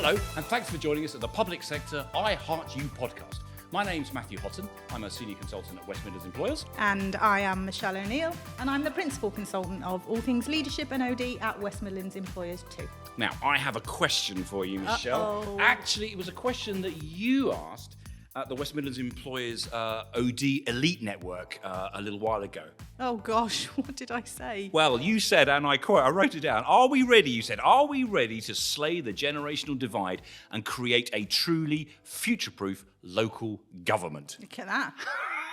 Hello, and thanks for joining us at the Public Sector I Heart You podcast. My name's Matthew Hotten. I'm a senior consultant at West Midlands Employers. And I am Michelle O'Neill, and I'm the principal consultant of all things leadership and OD at West Midlands Employers too. Now, I have a question for you, Michelle. Uh-oh. Actually, it was a question that you asked at the West Midlands Employers OD Elite Network a little while ago. Oh gosh, what did I say? Well, you said, and I quote, I wrote it down, are we ready, you said, are we ready to slay the generational divide and create a truly future-proof local government? Look at that.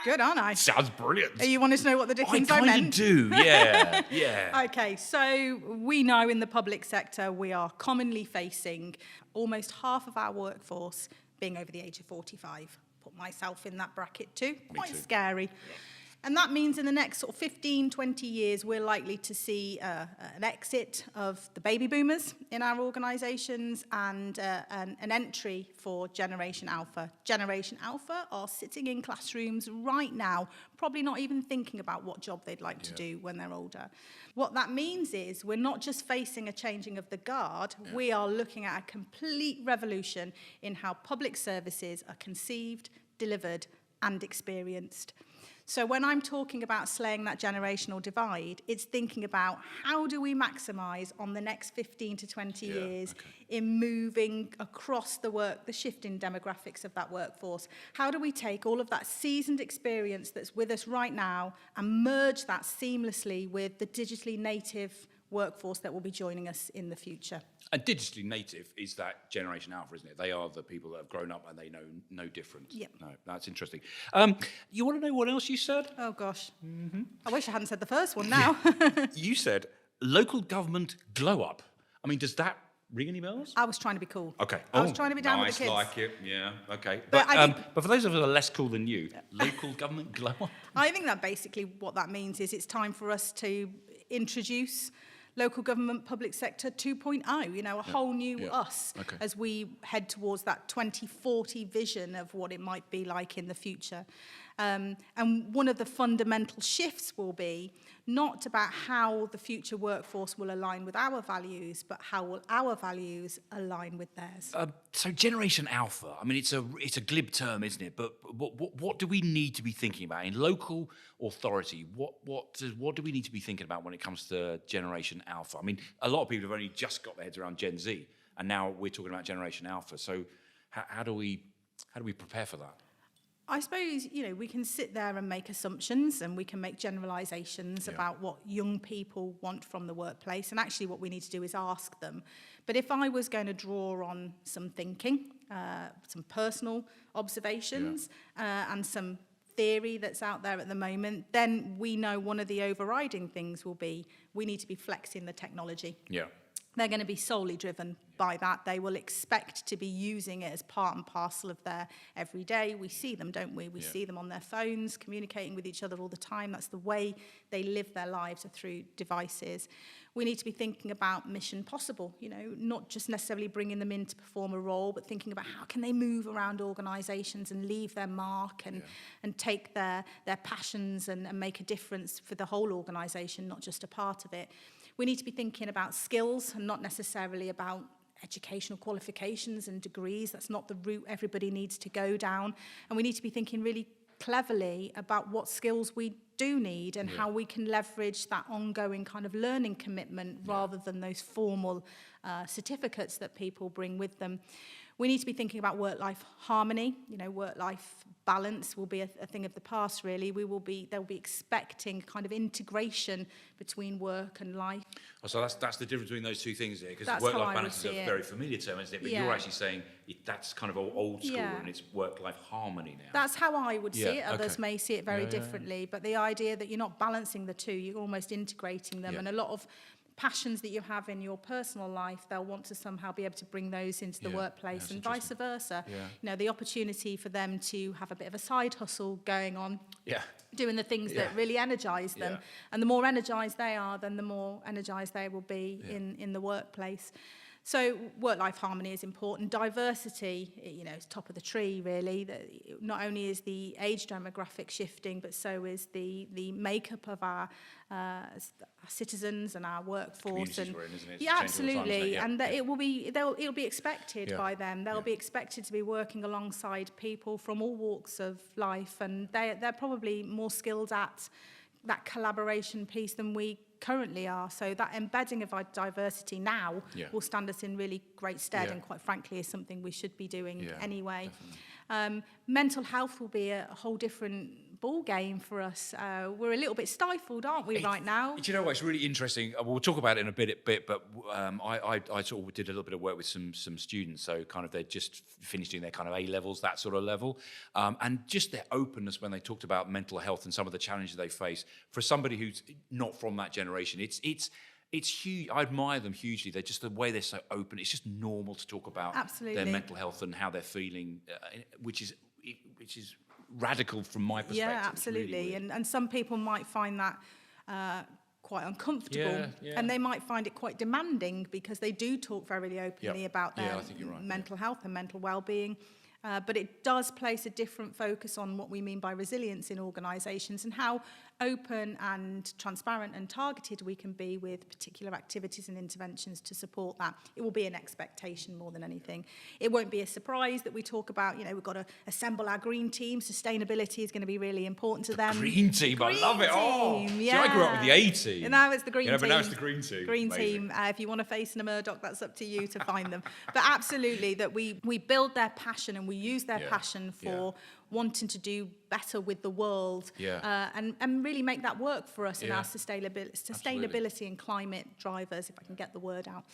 Good, aren't I? Sounds brilliant. You want us to know what the difference I meant? kind of do, yeah, yeah. Okay, so we know in the public sector we are commonly facing almost half of our workforce being over the age of 45. Put myself in that bracket too. Quite scary. Yeah. And that means in the next sort of 15, 20 years, we're likely to see an exit of the baby boomers in our organisations and an entry for Generation Alpha. Generation Alpha are sitting in classrooms right now, probably not even thinking about what job they'd like to do when they're older. What that means is we're not just facing a changing of the guard, we are looking at a complete revolution in how public services are conceived, delivered and experienced. So when I'm talking about slaying that generational divide, it's thinking about how do we maximise on the next 15 to 20 years in moving across the shifting demographics of that workforce. How do we take all of that seasoned experience that's with us right now and merge that seamlessly with the digitally native workforce that will be joining us in the future? And digitally native is that Generation Alpha, isn't it? They are the people that have grown up and they know no difference. Yep. No, that's interesting. You want to know what else you said? Oh, gosh. Mm-hmm. I wish I hadn't said the first one now. You said local government glow up. I mean, does that ring any bells? I was trying to be cool. Okay. I was trying to be down with the kids. Nice, like it. Yeah, okay. But But for those of us that are less cool than you, local government glow up? I think that basically what that means is it's time for us to introduce local government public sector 2.0, you know, a whole new us as we head towards that 2040 vision of what it might be like in the future. And one of the fundamental shifts will be not about how the future workforce will align with our values, but how will our values align with theirs. So Generation Alpha, I mean, it's a glib term, isn't it? But what do we need to be thinking about in local authority? What do we need to be thinking about when it comes to Generation Alpha? I mean, a lot of people have only just got their heads around Gen Z, and now we're talking about Generation Alpha. So how do we prepare for that? I suppose, you know, we can sit there and make assumptions and we can make generalisations about what young people want from the workplace. And actually what we need to do is ask them. But if I was going to draw on some thinking, some personal observations and some theory that's out there at the moment, then we know one of the overriding things will be we need to be flexing the technology. Yeah. They're going to be solely driven by that. They will expect to be using it as part and parcel of their everyday. We see them, don't we? We see them on their phones, communicating with each other all the time. That's the way they live their lives, are through devices. We need to be thinking about mission possible, you know, not just necessarily bringing them in to perform a role, but thinking about how can they move around organisations and leave their mark and take their passions and make a difference for the whole organisation, not just a part of it. We need to be thinking about skills and not necessarily about educational qualifications and degrees. That's not the route everybody needs to go down. And we need to be thinking really cleverly about what skills we do need and how we can leverage that ongoing kind of learning commitment rather than those formal certificates that people bring with them. We need to be thinking about work-life harmony. You know, work-life balance will be a thing of the past, really. They'll be expecting kind of integration between work and life. Oh, so that's the difference between those two things there, because work-life balance is a very familiar term, isn't it? But you're actually saying that's kind of old school and it's work-life harmony now. That's how I would see it. Others may see it very differently. But the idea that you're not balancing the two, you're almost integrating them. And a lot of passions that you have in your personal life, they'll want to somehow be able to bring those into the workplace and vice versa. You know, the opportunity for them to have a bit of a side hustle going on, doing the things that really energise them. And the more energised they are, then the more energised they will be in the workplace. So work-life harmony is important. Diversity, is top of the tree, really. Not only is the age demographic shifting, but so is the makeup of our citizens and our workforce. Communities we're in, isn't it? Yeah, absolutely. And that it'll be expected by them. They'll be expected to be working alongside people from all walks of life, and they're probably more skilled at that collaboration piece than we currently are. So that embedding of our diversity now will stand us in really great stead, and quite frankly is something we should be doing anyway. Mental health will be a whole different ball game for us. We're a little bit stifled, aren't we, right now? Do you know what? It's really interesting. We'll talk about it in a bit, but I sort of did a little bit of work with some students. So kind of they're just finishing their kind of A-levels, that sort of level. And just their openness when they talked about mental health and some of the challenges they face. For somebody who's not from that generation, it's huge. I admire them hugely. They're just the way they're so open. It's just normal to talk about their mental health and how they're feeling, which is radical from my perspective. Yeah, absolutely. Really and some people might find that quite uncomfortable, and they might find it quite demanding because they do talk very openly about their mental health and mental well-being. But it does place a different focus on what we mean by resilience in organisations and how open and transparent and targeted we can be with particular activities and interventions to support that. It will be an expectation more than anything. It won't be a surprise that we talk about, we've got to assemble our green team. Sustainability is going to be really important to them. Green team, I love it. Oh, see, I grew up with the A team. And now it's the green team. But now it's the green team. Green team. If you want to face in a Murdoch, that's up to you to find them. But absolutely, that we build their passion and we use their passion for wanting to do better with the world, and really make that work for us in our sustainability and climate drivers, if I can get the word out.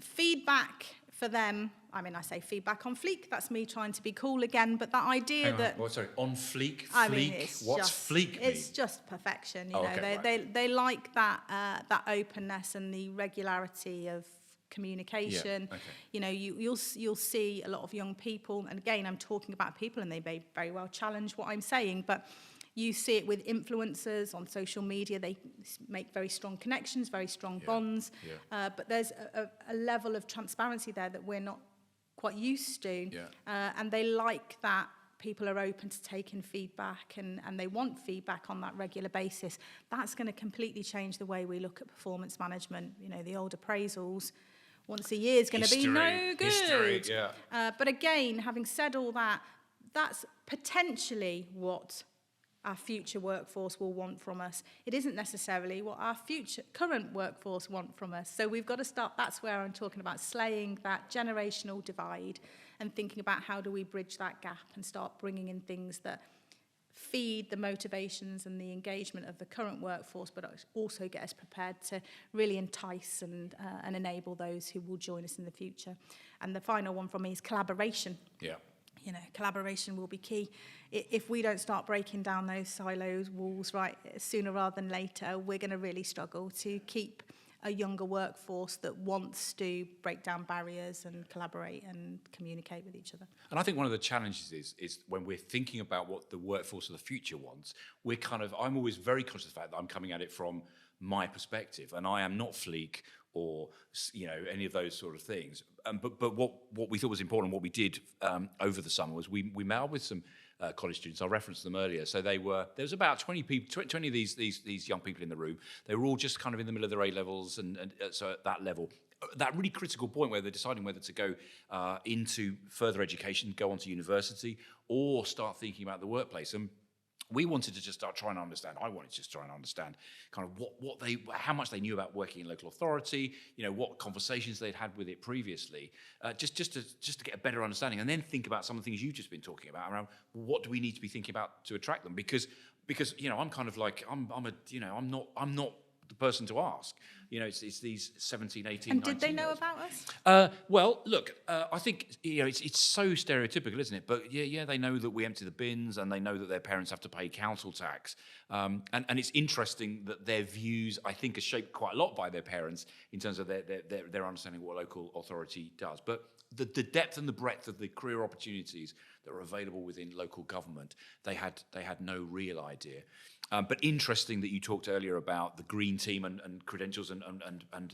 Feedback for them, I say feedback on fleek, that's me trying to be cool again, but that idea on fleek? What's fleek mean? It's just perfection, they like that openness and the regularity of communication. You'll see a lot of young people, and again I'm talking about people and they may very well challenge what I'm saying, but you see it with influencers on social media. They make very strong connections, very strong bonds, but there's a level of transparency there that we're not quite used to, and they like that people are open to taking feedback and they want feedback on that regular basis. That's going to completely change the way we look at performance management. The old appraisals once a year is going to be no good. But again, having said all that, that's potentially what our future workforce will want from us. It isn't necessarily what our current workforce want from us. So we've got to start, that's where I'm talking about slaying that generational divide and thinking about how do we bridge that gap and start bringing in things that feed the motivations and the engagement of the current workforce, but also get us prepared to really entice and enable those who will join us in the future. And the final one from me is collaboration. Collaboration will be key. If we don't start breaking down those silos, walls, right, sooner rather than later, we're going to really struggle to keep a younger workforce that wants to break down barriers and collaborate and communicate with each other. And I think one of the challenges is when we're thinking about what the workforce of the future wants, I'm always very conscious of the fact that I'm coming at it from my perspective, and I am not fleek or any of those sort of things. But what we thought was important, what we did over the summer was we met up with some college students. I referenced them earlier. So there was about 20 people, 20 of these young people in the room. They were all just kind of in the middle of their A levels, and so at that level, that really critical point where they're deciding whether to go into further education, go on to university, or start thinking about the workplace. And we wanted to just start trying to understand. I wanted to just try and understand kind of how much they knew about working in local authority. What conversations they'd had with it previously, just to get a better understanding, and then think about some of the things you've just been talking about around what do we need to be thinking about to attract them? Because I'm kind of like I'm not the person to ask. It's these 17, 18, and 19 did they know years. about us? Well, look, I think it's so stereotypical, isn't it? But yeah, they know that we empty the bins, and they know that their parents have to pay council tax. And it's interesting that their views, I think, are shaped quite a lot by their parents in terms of their understanding of what local authority does. But the depth and the breadth of the career opportunities that are available within local government, they had no real idea. But interesting that you talked earlier about the green team and credentials and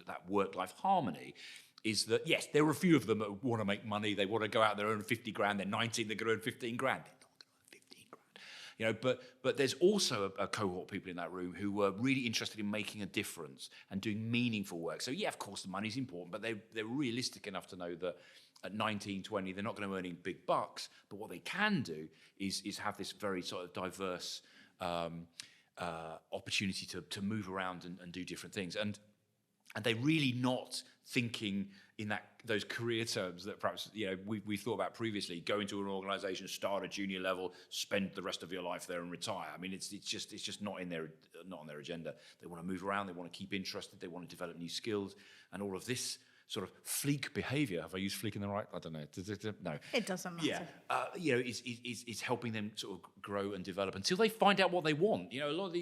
that work-life harmony. is that, yes, there are a few of them that want to make money. They want to go out there and earn 50 grand. They're 19, they're going to earn 15 grand. They're not going to earn 15 grand. You know, but there's also a cohort of people in that room who were really interested in making a difference and doing meaningful work. So, yeah, of course, the money's important, but they're realistic enough to know that at 19, 20, they're not going to earn any big bucks. But what they can do is have this very sort of diverse opportunity to move around and do different things. And they're really not thinking in those career terms that perhaps we thought about previously. Go into an organisation, start at junior level, spend the rest of your life there, and retire. I mean, it's just not on their agenda. They want to move around. They want to keep interested. They want to develop new skills, and all of this sort of fleek behaviour. Have I used fleek in the right? I don't know. No, it doesn't matter. Yeah, it's helping them sort of grow and develop until they find out what they want. You know, a lot of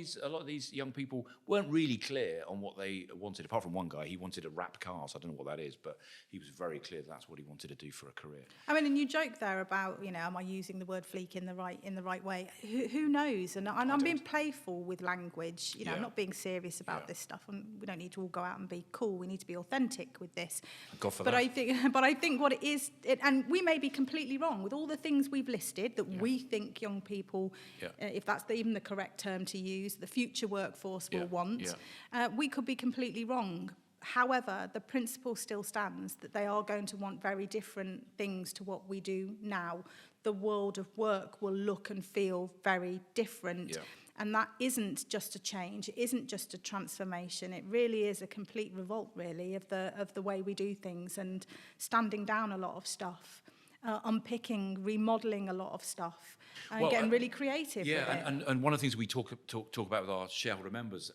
these young people weren't really clear on what they wanted. Apart from one guy, he wanted a wrapped car. So I don't know what that is, but he was very clear that's what he wanted to do for a career. I mean, and you joke there about, am I using the word fleek in the right way? Who knows? And I'm being playful with language. I'm not being serious about this stuff. And we don't need to all go out and be cool. We need to be authentic with this. God for but that. I think what it is, and we may be completely wrong with all the things we've listed that we think young people, if that's even the correct term to use, the future workforce will want. We could be completely wrong. However, the principle still stands that they are going to want very different things to what we do now. The world of work will look and feel very different. Yeah. And that isn't just a change, it isn't just a transformation, it really is a complete revolt, really, of the way we do things, and standing down a lot of stuff, unpicking, remodelling a lot of stuff, and getting really creative with it. And one of the things we talk about with our shareholder members,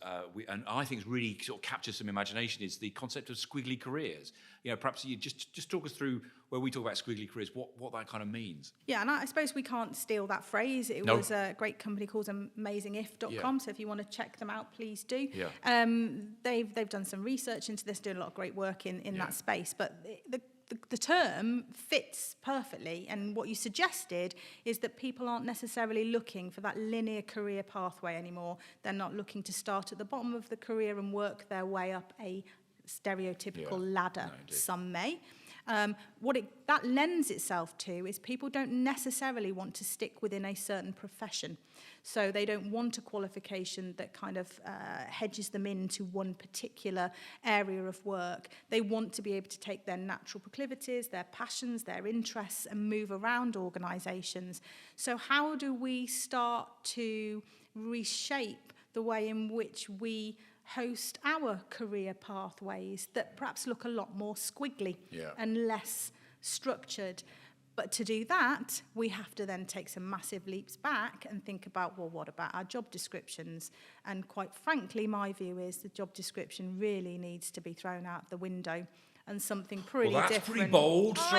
and I think really sort of captures some imagination, is the concept of squiggly careers. Perhaps you just talk us through, where we talk about squiggly careers, what that kind of means. Yeah, and I suppose we can't steal that phrase. It was a great company called amazingif.com, so if you want to check them out, please do. Yeah. They've done some research into this, doing a lot of great work in that space, but the term fits perfectly, and what you suggested is that people aren't necessarily looking for that linear career pathway anymore. They're not looking to start at the bottom of the career and work their way up a stereotypical ladder. No, some may. That lends itself to is people don't necessarily want to stick within a certain profession. So they don't want a qualification that kind of hedges them into one particular area of work. They want to be able to take their natural proclivities, their passions, their interests, and move around organisations. So how do we start to reshape the way in which we host our career pathways that perhaps look a lot more squiggly and less structured? But to do that, we have to then take some massive leaps back and think about, well, what about our job descriptions? And quite frankly, my view is the job description really needs to be thrown out the window, and something pretty different. Well, that's pretty bold. So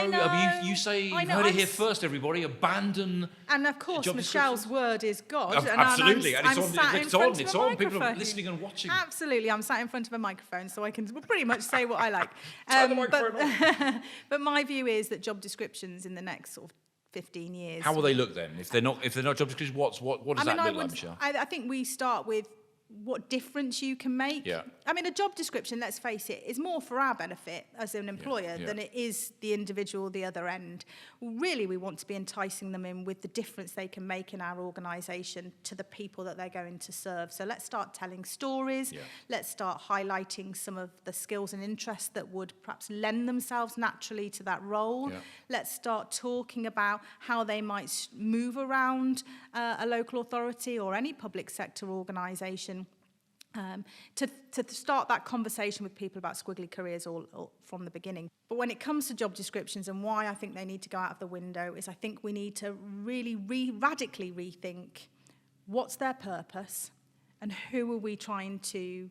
you say, you've heard it here first, everybody. Abandon. And of course, Michelle's word is God. Absolutely, and it's on. People are listening and watching. Absolutely, I'm sat in front of a microphone, so I can pretty much say what I like. Turn the microphone on. But my view is that job descriptions in the next sort of 15 years. How will they look then? If they're not job descriptions, what does that look like, Michelle? I think we start with what difference you can make. Yeah. I mean, a job description, let's face it, is more for our benefit as an employer than it is the individual the other end. Really, we want to be enticing them in with the difference they can make in our organisation to the people that they're going to serve. So let's start telling stories. Yeah. Let's start highlighting some of the skills and interests that would perhaps lend themselves naturally to that role. Yeah. Let's start talking about how they might move around a local authority or any public sector organisation. To start that conversation with people about squiggly careers all from the beginning. But when it comes to job descriptions and why I think they need to go out of the window is I think we need to really radically rethink what's their purpose and who are we trying to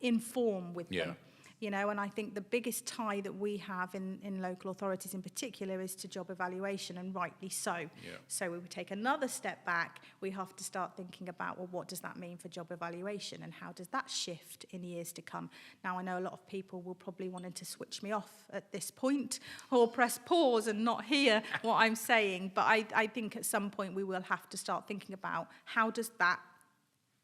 inform with them. And I think the biggest tie that we have in local authorities in particular is to job evaluation, and rightly so. Yeah. So we would take another step back. We have to start thinking about, well, what does that mean for job evaluation, and how does that shift in years to come? Now, I know a lot of people will probably want to switch me off at this point or press pause and not hear what I'm saying, but I think at some point we will have to start thinking about how does that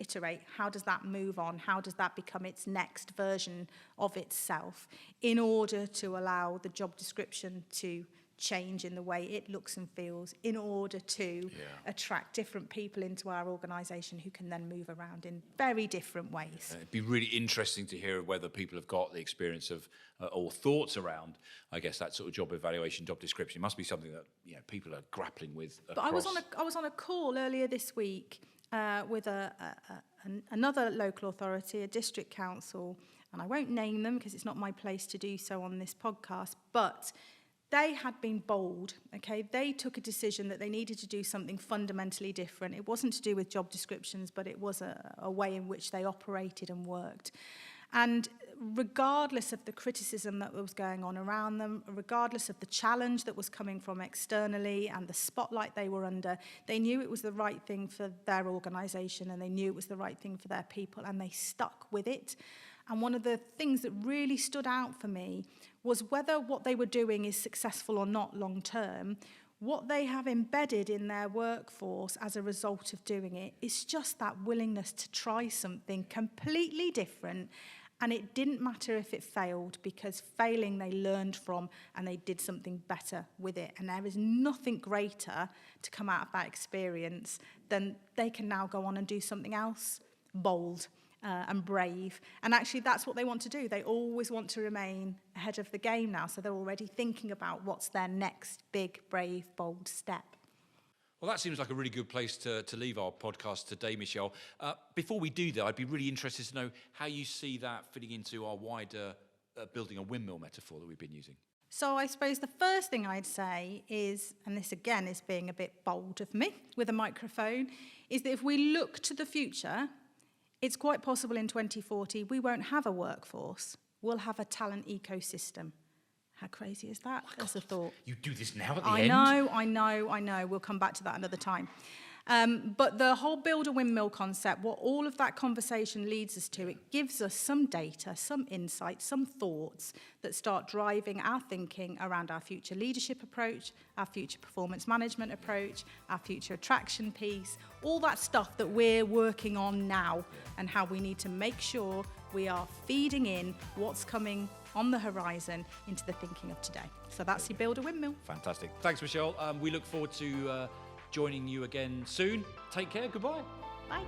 iterate? How does that move on? How does that become its next version of itself in order to allow the job description to change in the way it looks and feels, in order to attract different people into our organisation who can then move around in very different ways. It'd be really interesting to hear whether people have got the experience of or thoughts around, I guess, that sort of job evaluation, job description. It must be something that people are grappling with. But I was on a call earlier this week with another local authority, a district council, and I won't name them because it's not my place to do so on this podcast, but they had been bold, okay? They took a decision that they needed to do something fundamentally different. It wasn't to do with job descriptions, but it was a way in which they operated and worked. And regardless of the criticism that was going on around them, regardless of the challenge that was coming from externally and the spotlight they were under, they knew it was the right thing for their organisation and they knew it was the right thing for their people, and they stuck with it. And one of the things that really stood out for me was whether what they were doing is successful or not long term, what they have embedded in their workforce as a result of doing it is just that willingness to try something completely different. And it didn't matter if it failed, because failing they learned from and they did something better with it. And there is nothing greater to come out of that experience than they can now go on and do something else bold and brave. And actually that's what they want to do. They always want to remain ahead of the game now. So they're already thinking about what's their next big, brave, bold step. Well, that seems like a really good place to leave our podcast today, Michelle. Before we do that, I'd be really interested to know how you see that fitting into our wider building a windmill metaphor that we've been using. So I suppose the first thing I'd say is, and this again is being a bit bold of me with a microphone, is that if we look to the future, it's quite possible in 2040 we won't have a workforce. We'll have a talent ecosystem. How crazy is that as a thought? You do this now at the end? I know. We'll come back to that another time. But the whole build a windmill concept, what all of that conversation leads us to, it gives us some data, some insights, some thoughts that start driving our thinking around our future leadership approach, our future performance management approach, our future attraction piece, all that stuff that we're working on now, and how we need to make sure we are feeding in what's coming on the horizon into the thinking of today. So that's your build a windmill. Fantastic. Thanks, Michelle. We look forward to joining you again soon. Take care. Goodbye. Bye.